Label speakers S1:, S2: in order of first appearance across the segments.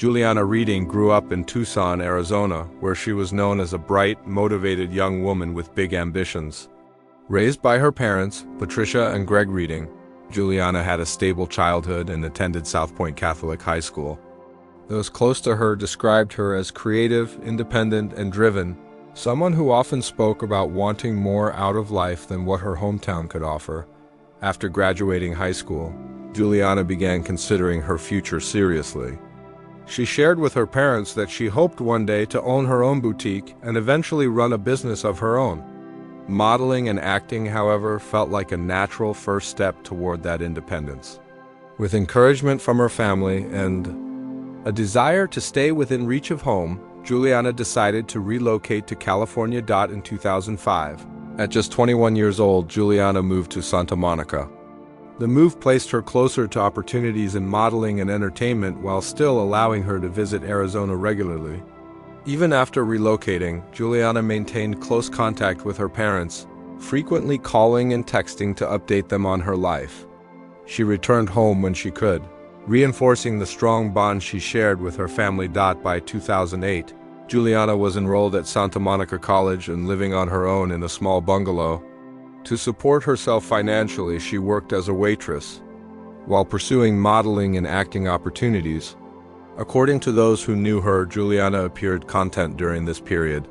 S1: Juliana Reading grew up in Tucson, Arizona, where she was known as a bright, motivated young woman with big ambitions. Raised by her parents, Patricia and Greg Reading, Juliana had a stable childhood and attended South Point Catholic High School. Those close to her described her as creative, independent, and driven, someone who often spoke about wanting more out of life than what her hometown could offer. After graduating high school, Juliana began considering her future seriously. She shared with her parents that she hoped one day to own her own boutique and eventually run a business of her own. Modeling and acting, however, felt like a natural first step toward that independence. With encouragement from her family and a desire to stay within reach of home, Juliana decided to relocate to California. In 2005. At just 21 years old, Juliana moved to Santa Monica. The move placed her closer to opportunities in modeling and entertainment while still allowing her to visit Arizona regularly. Even after relocating, Juliana maintained close contact with her parents, frequently calling and texting to update them on her life. She returned home when she could, reinforcing the strong bond she shared with her family. By 2008, Juliana was enrolled at Santa Monica College and living on her own in a small bungalow. To support herself financially, she worked as a waitress, while pursuing modeling and acting opportunities. According to those who knew her, Juliana appeared content during this period.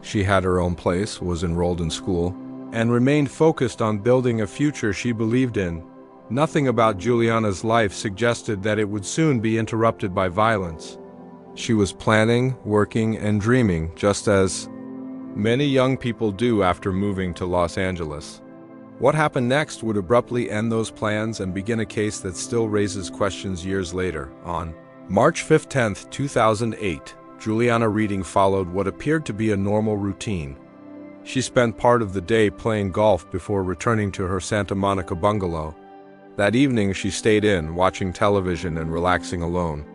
S1: She had her own place, was enrolled in school, and remained focused on building a future she believed in. Nothing about Juliana's life suggested that it would soon be interrupted by violence. She was planning, working, and dreaming, just as many young people do after moving to Los Angeles. What happened next would abruptly end those plans and begin a case that still raises questions years later. On March 15, 2008, Juliana Reading followed what appeared to be a normal routine. She spent part of the day playing golf before returning to her Santa Monica bungalow. That evening, she stayed in, watching television and relaxing alone.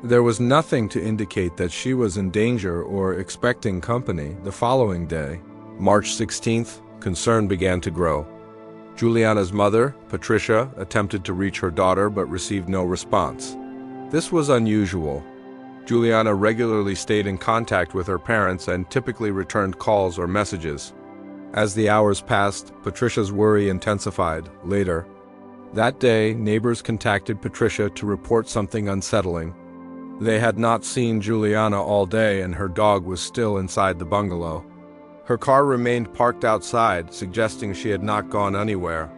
S1: There was nothing to indicate that she was in danger or expecting company. The following day, March 16th, concern began to grow. Juliana's mother, Patricia, attempted to reach her daughter but received no response. This was unusual. Juliana regularly stayed in contact with her parents and typically returned calls or messages. As the hours passed, Patricia's worry intensified. Later that day, neighbors contacted Patricia to report something unsettling. They had not seen Juliana all day and her dog was still inside the bungalow. Her car remained parked outside, suggesting she had not gone anywhere.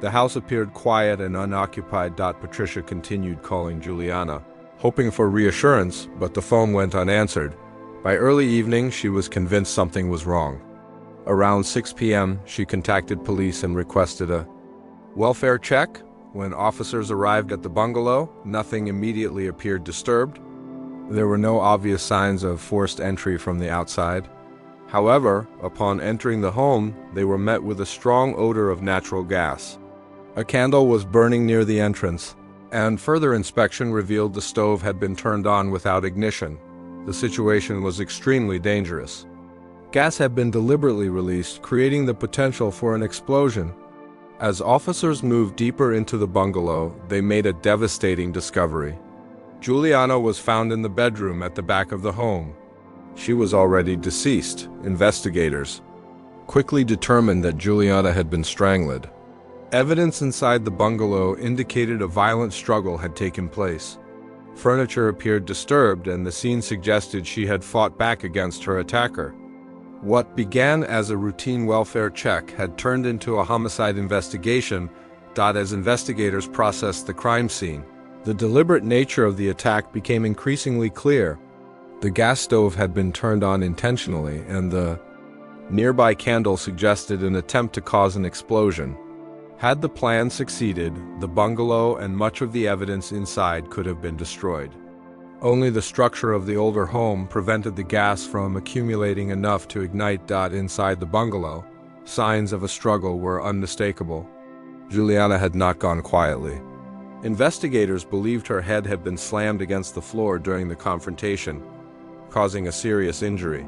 S1: The house appeared quiet and unoccupied. Patricia continued calling Juliana, hoping for reassurance, but the phone went unanswered. By early evening, she was convinced something was wrong. Around 6 p.m., she contacted police and requested a welfare check. When officers arrived at the bungalow, nothing immediately appeared disturbed. There were no obvious signs of forced entry from the outside. However, upon entering the home, they were met with a strong odor of natural gas. A candle was burning near the entrance, and further inspection revealed the stove had been turned on without ignition. The situation was extremely dangerous. Gas had been deliberately released, creating the potential for an explosion. As officers moved deeper into the bungalow, they made a devastating discovery. Juliana was found in the bedroom at the back of the home. She was already deceased. Investigators quickly determined that Juliana had been strangled. Evidence inside the bungalow indicated a violent struggle had taken place. Furniture appeared disturbed, and the scene suggested she had fought back against her attacker. What began as a routine welfare check had turned into a homicide investigation. As investigators processed the crime scene, the deliberate nature of the attack became increasingly clear. The gas stove had been turned on intentionally, and the nearby candle suggested an attempt to cause an explosion. Had the plan succeeded, the bungalow and much of the evidence inside could have been destroyed. Only the structure of the older home prevented the gas from accumulating enough to ignite. Inside the bungalow, signs of a struggle were unmistakable. Juliana had not gone quietly. Investigators believed her head had been slammed against the floor during the confrontation, causing a serious injury.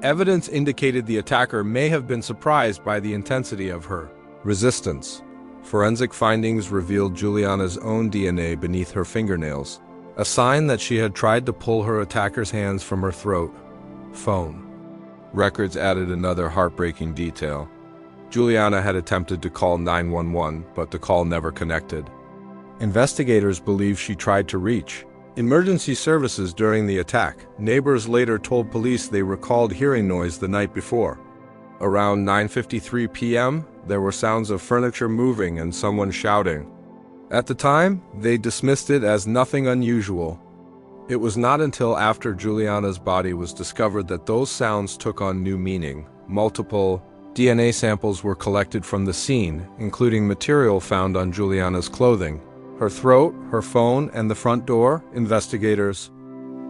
S1: Evidence indicated the attacker may have been surprised by the intensity of her resistance. Forensic findings revealed Juliana's own DNA beneath her fingernails. a sign that she had tried to pull her attacker's hands from her throat. Phone. Records added another heartbreaking detail. Juliana had attempted to call 911, but the call never connected. Investigators believe she tried to reach emergency services during the attack. Neighbors later told police they recalled hearing noise the night before. Around 9:53 p.m., there were sounds of furniture moving and someone shouting. At the time, they dismissed it as nothing unusual. It was not until after Juliana's body was discovered that those sounds took on new meaning. Multiple DNA samples were collected from the scene, including material found on Juliana's clothing, her throat, her phone, and the front door. Investigators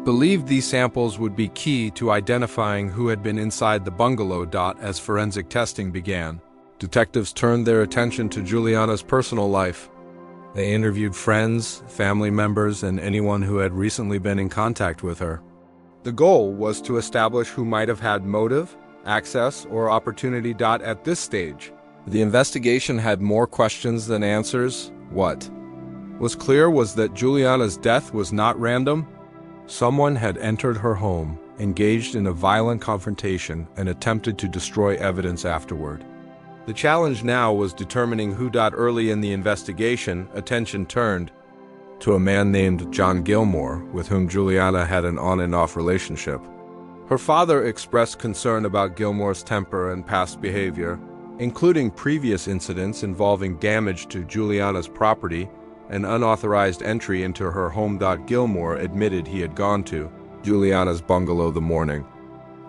S1: believed these samples would be key to identifying who had been inside the bungalow. As forensic testing began, detectives turned their attention to Juliana's personal life. They interviewed friends, family members, and anyone who had recently been in contact with her. The goal was to establish who might have had motive, access, or opportunity. At this stage, the investigation had more questions than answers. What was clear was that Juliana's death was not random. Someone had entered her home, engaged in a violent confrontation, and attempted to destroy evidence afterward. The challenge now was determining who. Early in the investigation, attention turned to a man named John Gilmore, with whom Juliana had an on-and-off relationship. Her father expressed concern about Gilmore's temper and past behavior, including previous incidents involving damage to Juliana's property and unauthorized entry into her home. Gilmore admitted he had gone to Juliana's bungalow the morning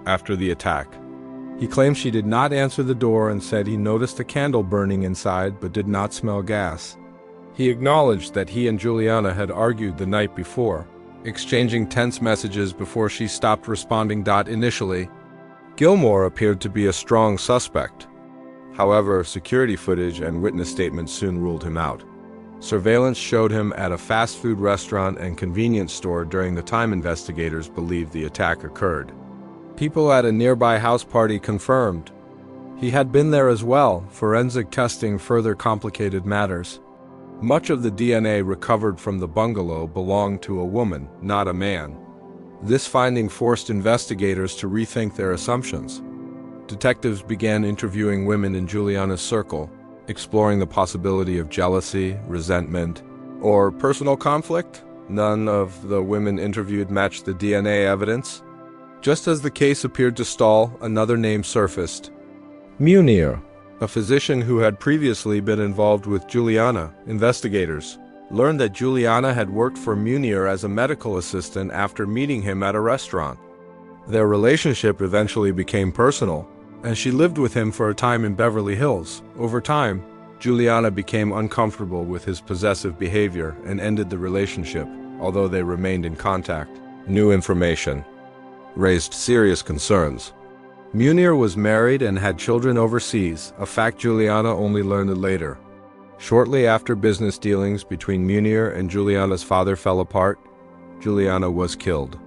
S1: after the attack. He claimed she did not answer the door and said he noticed a candle burning inside but did not smell gas. He acknowledged that he and Juliana had argued the night before, exchanging tense messages before she stopped responding. Initially, Gilmore appeared to be a strong suspect. However, security footage and witness statements soon ruled him out. Surveillance showed him at a fast food restaurant and convenience store during the time investigators believed the attack occurred. People at a nearby house party confirmed he had been there as well. Forensic testing further complicated matters. Much of the DNA recovered from the bungalow belonged to a woman, not a man. This finding forced investigators to rethink their assumptions. Detectives began interviewing women in Juliana's circle, exploring the possibility of jealousy, resentment, or personal conflict. None of the women interviewed matched the DNA evidence. Just as the case appeared to stall, another name surfaced. Munir, a physician who had previously been involved with Juliana. Investigators learned that Juliana had worked for Munir as a medical assistant after meeting him at a restaurant. Their relationship eventually became personal, and she lived with him for a time in Beverly Hills. Over time, Juliana became uncomfortable with his possessive behavior and ended the relationship, although they remained in contact. New information raised serious concerns. Munir was married and had children overseas, a fact Juliana only learned later. Shortly after business dealings between Munir and Juliana's father fell apart, Juliana was killed.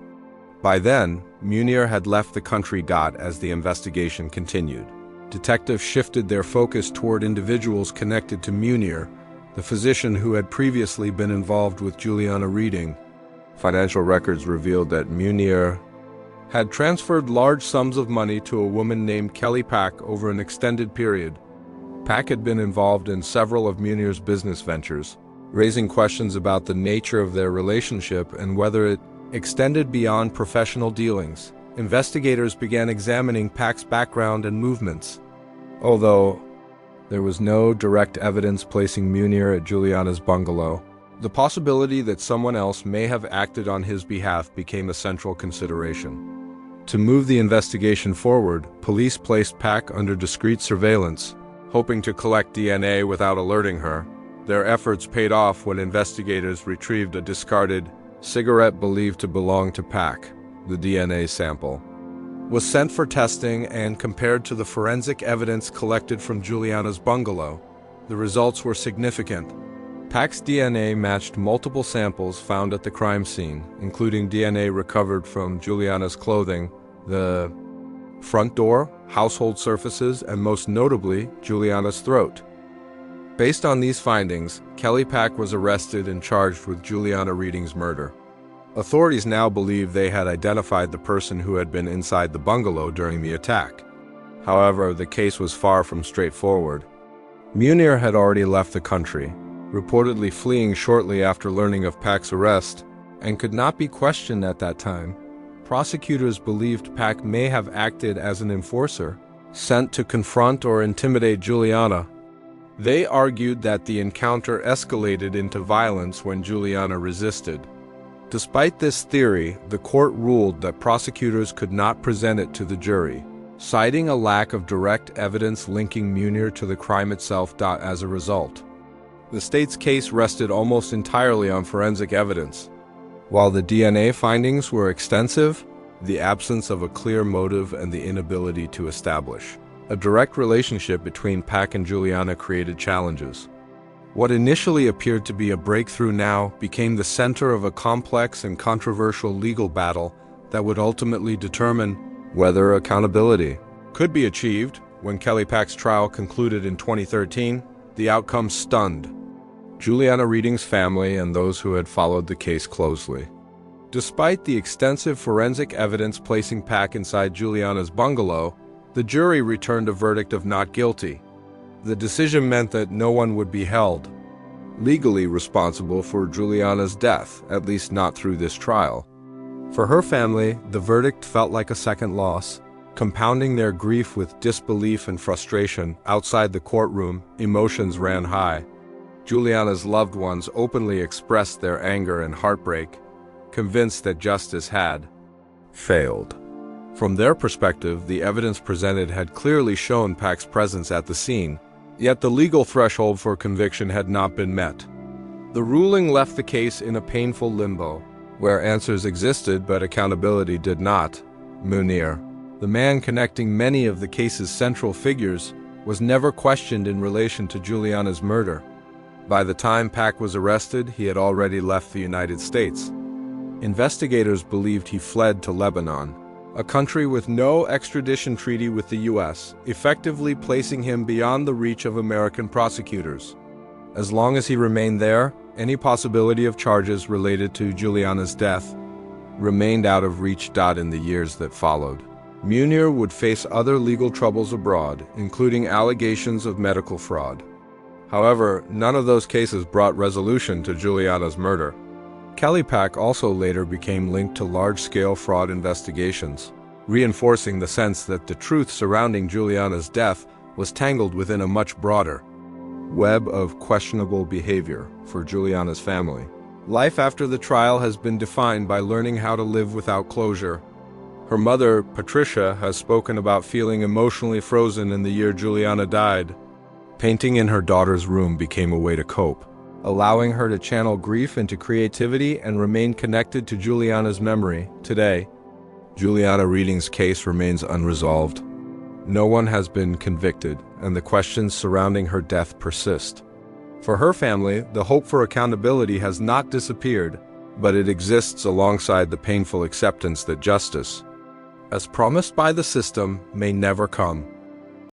S1: By then, Munir had left the country. As the investigation continued, detectives shifted their focus toward individuals connected to Munir, the physician who had previously been involved with Juliana Reading. Financial records revealed that Munir had transferred large sums of money to a woman named Kelly Pack over an extended period. Pack had been involved in several of Munir's business ventures, raising questions about the nature of their relationship and whether it extended beyond professional dealings. Investigators began examining Pack's background and movements. Although there was no direct evidence placing Munir at Juliana's bungalow, the possibility that someone else may have acted on his behalf became a central consideration. To move the investigation forward, police placed Pack under discreet surveillance, hoping to collect DNA without alerting her. Their efforts paid off when investigators retrieved a discarded cigarette believed to belong to Pack. The DNA sample was sent for testing and compared to the forensic evidence collected from Juliana's bungalow. The results were significant. Pack's DNA matched multiple samples found at the crime scene, including DNA recovered from Juliana's clothing, the front door, household surfaces, and most notably, Juliana's throat. Based on these findings, Kelly Pack was arrested and charged with Juliana Reading's murder. Authorities now believe they had identified the person who had been inside the bungalow during the attack. However, the case was far from straightforward. Munir had already left the country, reportedly fleeing shortly after learning of Pak's arrest, and could not be questioned at that time. Prosecutors believed Pak may have acted as an enforcer, sent to confront or intimidate Juliana. They argued that the encounter escalated into violence when Juliana resisted. Despite this theory, the court ruled that prosecutors could not present it to the jury, citing a lack of direct evidence linking Munir to the crime itself. As a result, the state's case rested almost entirely on forensic evidence. While the DNA findings were extensive, the absence of a clear motive and the inability to establish a direct relationship between Pak and Juliana created challenges. What initially appeared to be a breakthrough now became the center of a complex and controversial legal battle that would ultimately determine whether accountability could be achieved. When Kelly Pak's trial concluded in 2013, the outcome stunned Juliana Reading's family and those who had followed the case closely. Despite the extensive forensic evidence placing Pak inside Juliana's bungalow, the jury returned a verdict of not guilty. The decision meant that no one would be held legally responsible for Juliana's death, at least not through this trial. For her family, the verdict felt like a second loss. Compounding their grief with disbelief and frustration, outside the courtroom, emotions ran high. Juliana's loved ones openly expressed their anger and heartbreak, convinced that justice had failed. From their perspective, the evidence presented had clearly shown Pak's presence at the scene, yet the legal threshold for conviction had not been met. The ruling left the case in a painful limbo, where answers existed but accountability did not. Munir, the man connecting many of the case's central figures, was never questioned in relation to Juliana's murder. By the time Pak was arrested, he had already left the United States. Investigators believed he fled to Lebanon, a country with no extradition treaty with the U.S., effectively placing him beyond the reach of American prosecutors. As long as he remained there, any possibility of charges related to Juliana's death remained out of reach. In the years that followed, Munir would face other legal troubles abroad, including allegations of medical fraud. However, none of those cases brought resolution to Juliana's murder. Kelly Pak also later became linked to large-scale fraud investigations, reinforcing the sense that the truth surrounding Juliana's death was tangled within a much broader web of questionable behavior for Juliana's family. Life after the trial has been defined by learning how to live without closure. Her mother, Patricia, has spoken about feeling emotionally frozen in the year Juliana died. Painting in her daughter's room became a way to cope, allowing her to channel grief into creativity and remain connected to Juliana's memory. Today, Juliana Reading's case remains unresolved. No one has been convicted, and the questions surrounding her death persist. For her family, the hope for accountability has not disappeared, but it exists alongside the painful acceptance that justice, as promised by the system, may never come.